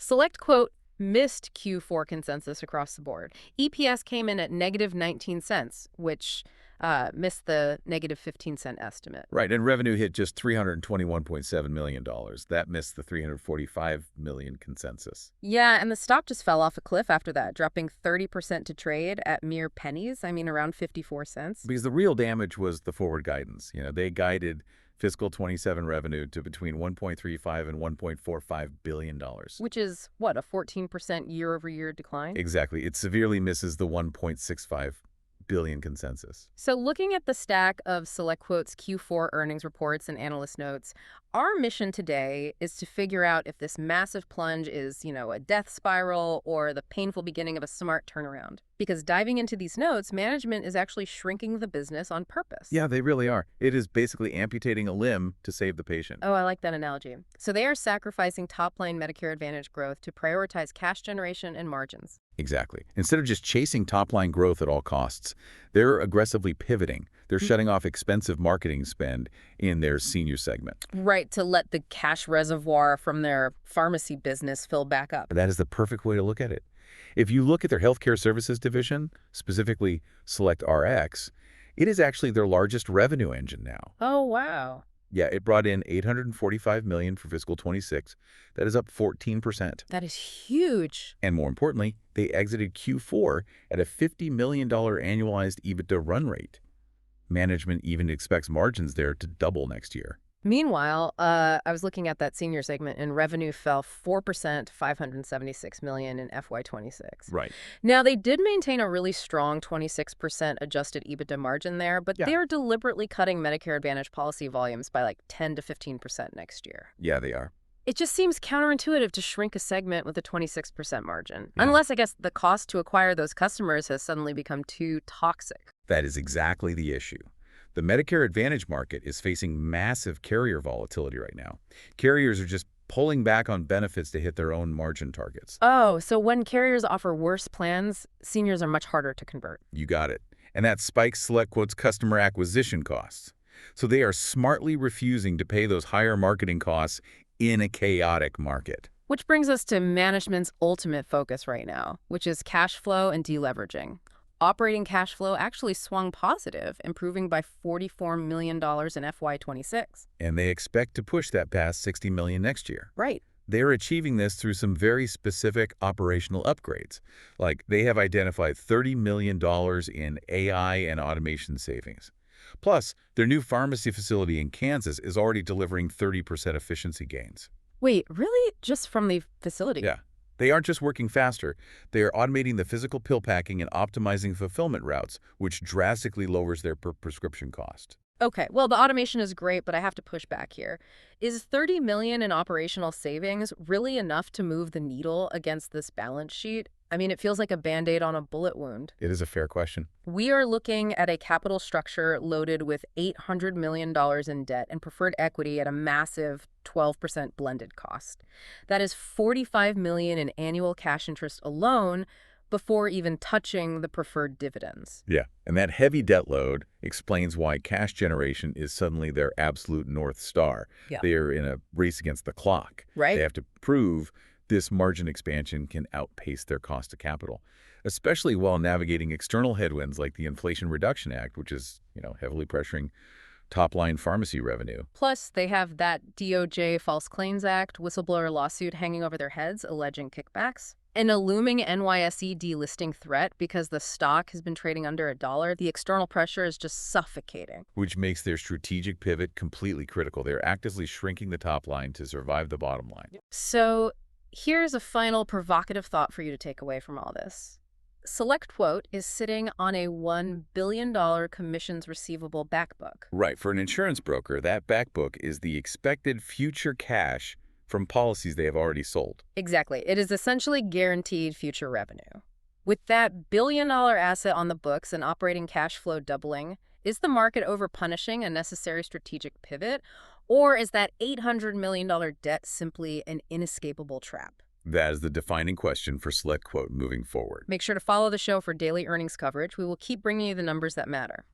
SelectQuote missed Q4 consensus across the board. EPS came in at negative 19 cents, which missed the negative 15-cent estimate. Right, and revenue hit just $321.7 million. That missed the $345 million consensus. Yeah, and the stock just fell off a cliff after that, dropping 30% to trade at mere pennies. I mean, around 54 cents. Because the real damage was the forward guidance. They guided fiscal 27 revenue to between $1.35 and $1.45 billion. Which is, what, a 14% year-over-year decline? Exactly. It severely misses the $1.65 billion consensus. So looking at the stack of SelectQuote's Q4 earnings reports and analyst notes, our mission today is to figure out if this massive plunge is, a death spiral or the painful beginning of a smart turnaround. Because diving into these notes, management is actually shrinking the business on purpose. Yeah, they really are. It is basically amputating a limb to save the patient. Oh, I like that analogy. So they are sacrificing top-line Medicare Advantage growth to prioritize cash generation and margins. Exactly. Instead of just chasing top-line growth at all costs, they're aggressively pivoting. They're shutting off expensive marketing spend in their senior segment. Right, to let the cash reservoir from their pharmacy business fill back up. That is the perfect way to look at it. If you look at their healthcare services division, specifically SelectRx, it is actually their largest revenue engine now. Oh, wow. Yeah, it brought in $845 million for fiscal 26. That is up 14%. That is huge. And more importantly, they exited Q4 at a $50 million annualized EBITDA run rate. Management even expects margins there to double next year. Meanwhile, I was looking at that senior segment, and revenue fell 4% to $576 million in FY26. Right. Now, they did maintain a really strong 26% adjusted EBITDA margin there, but Yeah. they're deliberately cutting Medicare Advantage policy volumes by like 10 to 15% next year. Yeah, they are. It just seems counterintuitive to shrink a segment with a 26% margin. Yeah. Unless, I guess, the cost to acquire those customers has suddenly become too toxic. That is exactly the issue. The Medicare Advantage market is facing massive carrier volatility right now. Carriers are just pulling back on benefits to hit their own margin targets. Oh, so when carriers offer worse plans, seniors are much harder to convert. You got it. And that spikes SelectQuote's customer acquisition costs. So they are smartly refusing to pay those higher marketing costs in a chaotic market. Which brings us to management's ultimate focus right now, which is cash flow and deleveraging. Operating cash flow actually swung positive, improving by $44 million in FY26. And they expect to push that past $60 million next year. Right. They're achieving this through some very specific operational upgrades. Like they have identified $30 million in AI and automation savings. Plus, their new pharmacy facility in Kansas is already delivering 30% efficiency gains. Wait, really? Just from the facility? Yeah. They aren't just working faster, they are automating the physical pill packing and optimizing fulfillment routes, which drastically lowers their per-prescription cost. Okay, well, the automation is great, but I have to push back here. Is $30 million in operational savings really enough to move the needle against this balance sheet? I mean, it feels like a Band-Aid on a bullet wound. It is a fair question. We are looking at a capital structure loaded with $800 million in debt and preferred equity at a massive 12% blended cost. That is $45 million in annual cash interest alone before even touching the preferred dividends. Yeah, and that heavy debt load explains why cash generation is suddenly their absolute North Star. Yeah. They are in a race against the clock. Right. They have to prove this margin expansion can outpace their cost of capital, especially while navigating external headwinds like the Inflation Reduction Act, which is, heavily pressuring top-line pharmacy revenue. Plus, they have that DOJ False Claims Act whistleblower lawsuit hanging over their heads alleging kickbacks. And a looming NYSE delisting threat because the stock has been trading under $1. The external pressure is just suffocating. Which makes their strategic pivot completely critical. They're actively shrinking the top line to survive the bottom line. So here's a final provocative thought for you to take away from all this. SelectQuote is sitting on a $1 billion commissions receivable backbook. Right. For an insurance broker, that backbook is the expected future cash from policies they have already sold. Exactly. It is essentially guaranteed future revenue. With that billion-dollar asset on the books and operating cash flow doubling, is the market over-punishing a necessary strategic pivot, or is that $800 million debt simply an inescapable trap? That is the defining question for SelectQuote moving forward. Make sure to follow the show for daily earnings coverage. We will keep bringing you the numbers that matter.